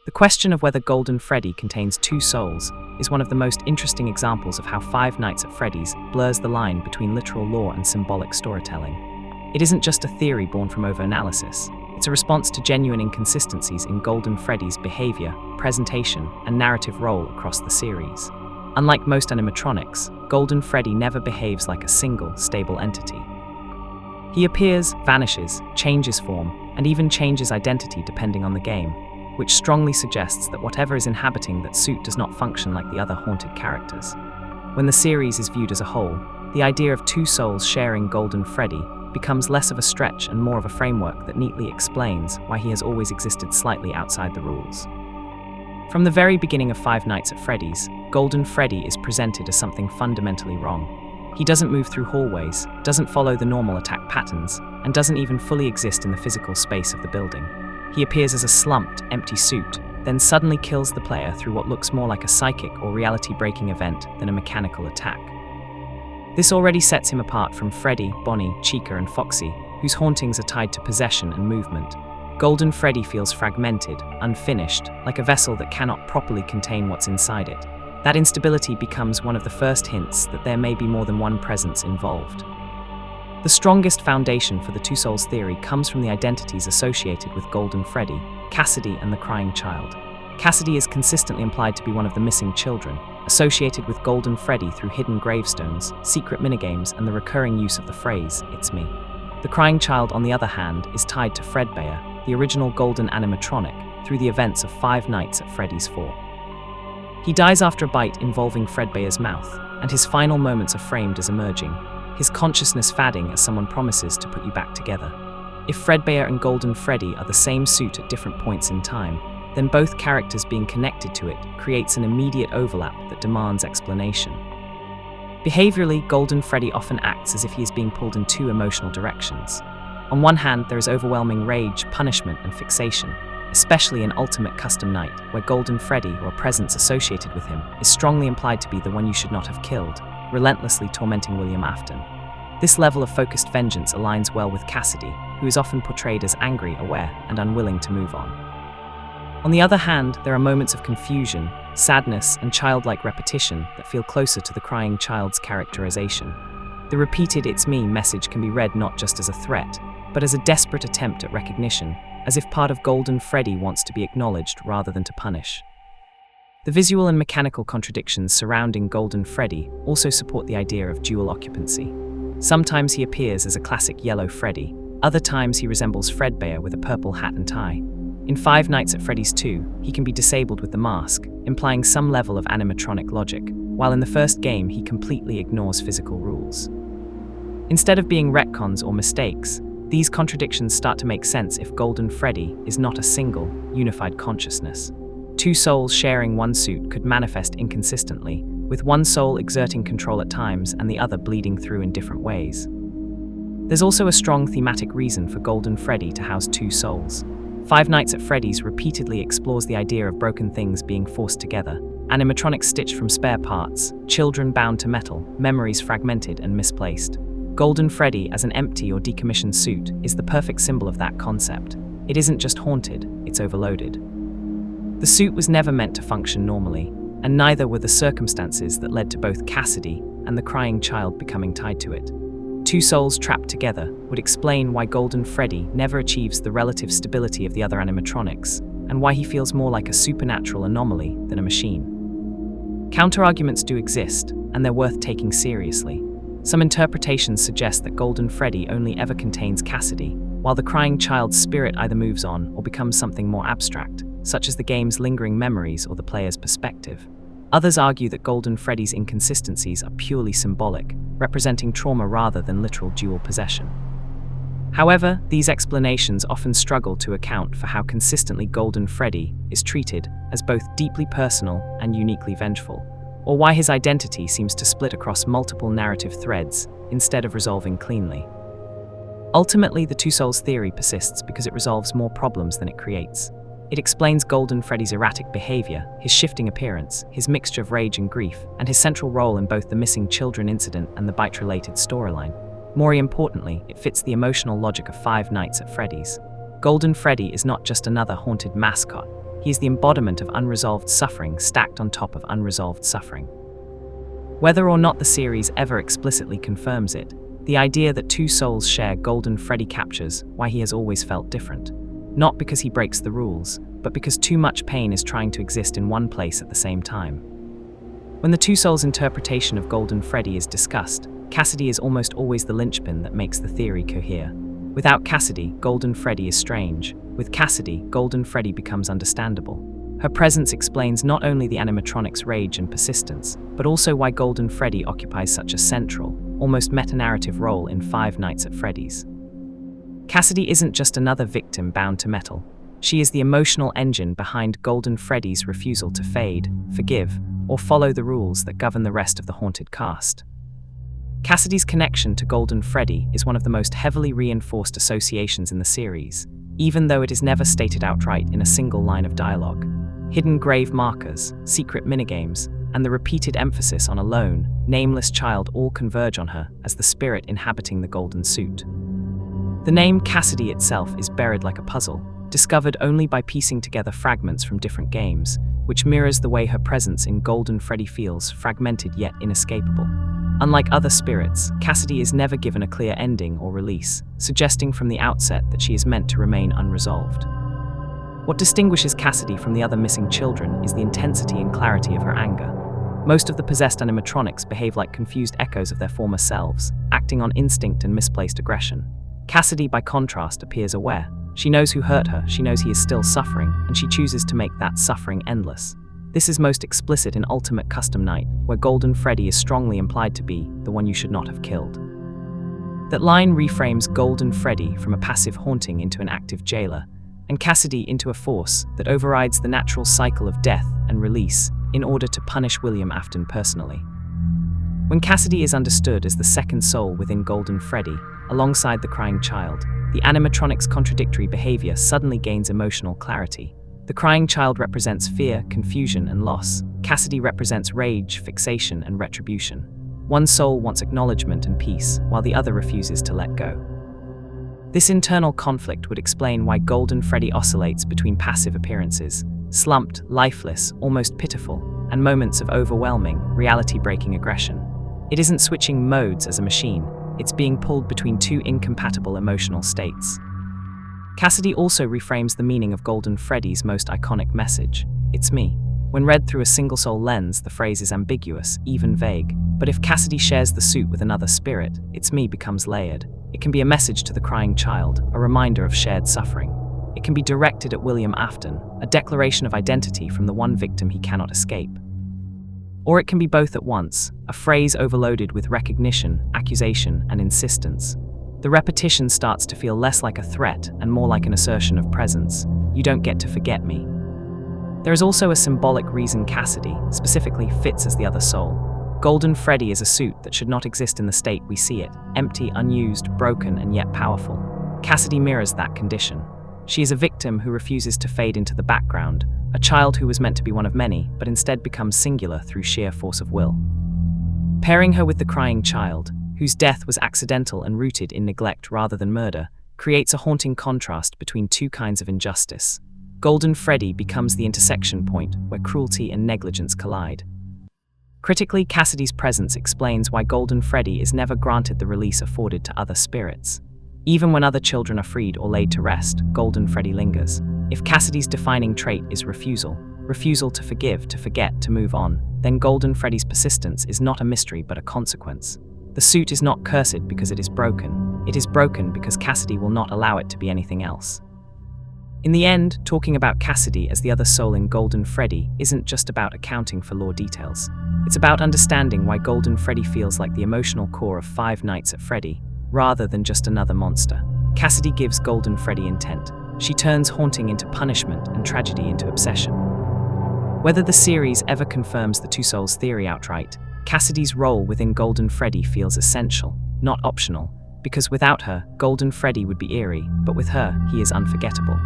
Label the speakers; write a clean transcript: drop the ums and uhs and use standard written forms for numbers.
Speaker 1: The question of whether Golden Freddy contains two souls is one of the most interesting examples of how Five Nights at Freddy's blurs the line between literal lore and symbolic storytelling. It isn't just a theory born from over-analysis, it's a response to genuine inconsistencies in Golden Freddy's behavior, presentation, and narrative role across the series. Unlike most animatronics, Golden Freddy never behaves like a single, stable entity. He appears, vanishes, changes form, and even changes identity depending on the game, which strongly suggests that whatever is inhabiting that suit does not function like the other haunted characters. When the series is viewed as a whole, the idea of two souls sharing Golden Freddy becomes less of a stretch and more of a framework that neatly explains why he has always existed slightly outside the rules. From the very beginning of Five Nights at Freddy's, Golden Freddy is presented as something fundamentally wrong. He doesn't move through hallways, doesn't follow the normal attack patterns, and doesn't even fully exist in the physical space of the building. He appears as a slumped, empty suit, then suddenly kills the player through what looks more like a psychic or reality-breaking event than a mechanical attack. This already sets him apart from Freddy, Bonnie, Chica, and Foxy, whose hauntings are tied to possession and movement. Golden Freddy feels fragmented, unfinished, like a vessel that cannot properly contain what's inside it. That instability becomes one of the first hints that there may be more than one presence involved. The strongest foundation for the Two Souls theory comes from the identities associated with Golden Freddy, Cassidy and the Crying Child. Cassidy is consistently implied to be one of the missing children, associated with Golden Freddy through hidden gravestones, secret minigames, and the recurring use of the phrase, "It's me." The Crying Child, on the other hand, is tied to Fredbear, the original Golden animatronic, through the events of Five Nights at Freddy's 4. He dies after a bite involving Fredbear's mouth, and his final moments are framed as emerging, his consciousness fading as someone promises to put you back together. If Fredbear and Golden Freddy are the same suit at different points in time, then both characters being connected to it creates an immediate overlap that demands explanation. Behaviorally, Golden Freddy often acts as if he is being pulled in two emotional directions. On one hand, there is overwhelming rage, punishment, and fixation, especially in Ultimate Custom Night, where Golden Freddy, or a presence associated with him, is strongly implied to be the one you should not have killed, relentlessly tormenting William Afton. This level of focused vengeance aligns well with Cassidy, who is often portrayed as angry, aware, and unwilling to move on. On the other hand, there are moments of confusion, sadness, and childlike repetition that feel closer to the Crying Child's characterization. The repeated "It's me" message can be read not just as a threat, but as a desperate attempt at recognition, as if part of Golden Freddy wants to be acknowledged rather than to punish. The visual and mechanical contradictions surrounding Golden Freddy also support the idea of dual occupancy. Sometimes he appears as a classic yellow Freddy, other times he resembles Fredbear with a purple hat and tie. In Five Nights at Freddy's 2, he can be disabled with the mask, implying some level of animatronic logic, while in the first game he completely ignores physical rules. Instead of being retcons or mistakes, these contradictions start to make sense if Golden Freddy is not a single, unified consciousness. Two souls sharing one suit could manifest inconsistently, with one soul exerting control at times and the other bleeding through in different ways. There's also a strong thematic reason for Golden Freddy to house two souls. Five Nights at Freddy's repeatedly explores the idea of broken things being forced together, animatronics stitched from spare parts, children bound to metal, memories fragmented and misplaced. Golden Freddy as an empty or decommissioned suit is the perfect symbol of that concept. It isn't just haunted, it's overloaded. The suit was never meant to function normally, and neither were the circumstances that led to both Cassidy and the Crying Child becoming tied to it. Two souls trapped together would explain why Golden Freddy never achieves the relative stability of the other animatronics, and why he feels more like a supernatural anomaly than a machine. Counter-arguments do exist, and they're worth taking seriously. Some interpretations suggest that Golden Freddy only ever contains Cassidy, while the Crying Child's spirit either moves on or becomes something more abstract, such as the game's lingering memories or the player's perspective. Others argue that Golden Freddy's inconsistencies are purely symbolic, representing trauma rather than literal dual possession. However, these explanations often struggle to account for how consistently Golden Freddy is treated as both deeply personal and uniquely vengeful, or why his identity seems to split across multiple narrative threads instead of resolving cleanly. Ultimately, the Two Souls theory persists because it resolves more problems than it creates. It explains Golden Freddy's erratic behavior, his shifting appearance, his mixture of rage and grief, and his central role in both the missing children incident and the bite-related storyline. More importantly, it fits the emotional logic of Five Nights at Freddy's. Golden Freddy is not just another haunted mascot, He is the embodiment of unresolved suffering stacked on top of unresolved suffering. Whether or not the series ever explicitly confirms it, the idea that two souls share Golden Freddy captures why he has always felt different. Not because he breaks the rules, but because too much pain is trying to exist in one place at the same time. When the two souls' interpretation of Golden Freddy is discussed, Cassidy is almost always the linchpin that makes the theory cohere. Without Cassidy, Golden Freddy is strange. With Cassidy, Golden Freddy becomes understandable. Her presence explains not only the animatronic's rage and persistence, but also why Golden Freddy occupies such a central, almost meta-narrative role in Five Nights at Freddy's. Cassidy isn't just another victim bound to metal. She is the emotional engine behind Golden Freddy's refusal to fade, forgive, or follow the rules that govern the rest of the haunted cast. Cassidy's connection to Golden Freddy is one of the most heavily reinforced associations in the series, even though it is never stated outright in a single line of dialogue. Hidden grave markers, secret minigames, and the repeated emphasis on a lone, nameless child all converge on her as the spirit inhabiting the golden suit. The name Cassidy itself is buried like a puzzle, discovered only by piecing together fragments from different games, which mirrors the way her presence in Golden Freddy feels fragmented yet inescapable. Unlike other spirits, Cassidy is never given a clear ending or release, suggesting from the outset that she is meant to remain unresolved. What distinguishes Cassidy from the other missing children is the intensity and clarity of her anger. Most of the possessed animatronics behave like confused echoes of their former selves, acting on instinct and misplaced aggression. Cassidy, by contrast, appears aware. She knows who hurt her, she knows he is still suffering, and she chooses to make that suffering endless. This is most explicit in Ultimate Custom Night, where Golden Freddy is strongly implied to be the one you should not have killed. That line reframes Golden Freddy from a passive haunting into an active jailer, and Cassidy into a force that overrides the natural cycle of death and release in order to punish William Afton personally. When Cassidy is understood as the second soul within Golden Freddy, alongside the crying child, the animatronic's contradictory behavior suddenly gains emotional clarity. The crying child represents fear, confusion, and loss. Cassidy represents rage, fixation, and retribution. One soul wants acknowledgement and peace, while the other refuses to let go. This internal conflict would explain why Golden Freddy oscillates between passive appearances, slumped, lifeless, almost pitiful, and moments of overwhelming, reality-breaking aggression. It isn't switching modes as a machine, it's being pulled between two incompatible emotional states. Cassidy also reframes the meaning of Golden Freddy's most iconic message, "It's me." When read through a single-soul lens, the phrase is ambiguous, even vague. But if Cassidy shares the suit with another spirit, "It's me" becomes layered. It can be a message to the crying child, a reminder of shared suffering. It can be directed at William Afton, a declaration of identity from the one victim he cannot escape. Or it can be both at once, a phrase overloaded with recognition, accusation, and insistence. The repetition starts to feel less like a threat and more like an assertion of presence. "You don't get to forget me." There is also a symbolic reason Cassidy, specifically, fits as the other soul. Golden Freddy is a suit that should not exist in the state we see it, empty, unused, broken, and yet powerful. Cassidy mirrors that condition. She is a victim who refuses to fade into the background, a child who was meant to be one of many, but instead becomes singular through sheer force of will. Pairing her with the crying child, whose death was accidental and rooted in neglect rather than murder, creates a haunting contrast between two kinds of injustice. Golden Freddy becomes the intersection point where cruelty and negligence collide. Critically, Cassidy's presence explains why Golden Freddy is never granted the release afforded to other spirits. Even when other children are freed or laid to rest, Golden Freddy lingers. If Cassidy's defining trait is refusal to forgive, to forget, to move on, then Golden Freddy's persistence is not a mystery but a consequence. The suit is not cursed because it is broken. It is broken because Cassidy will not allow it to be anything else. In the end, talking about Cassidy as the other soul in Golden Freddy isn't just about accounting for lore details. It's about understanding why Golden Freddy feels like the emotional core of Five Nights at Freddy, rather than just another monster. Cassidy gives Golden Freddy intent. She turns haunting into punishment and tragedy into obsession. Whether the series ever confirms the two souls theory outright, Cassidy's role within Golden Freddy feels essential, not optional, because without her, Golden Freddy would be eerie, but with her, he is unforgettable.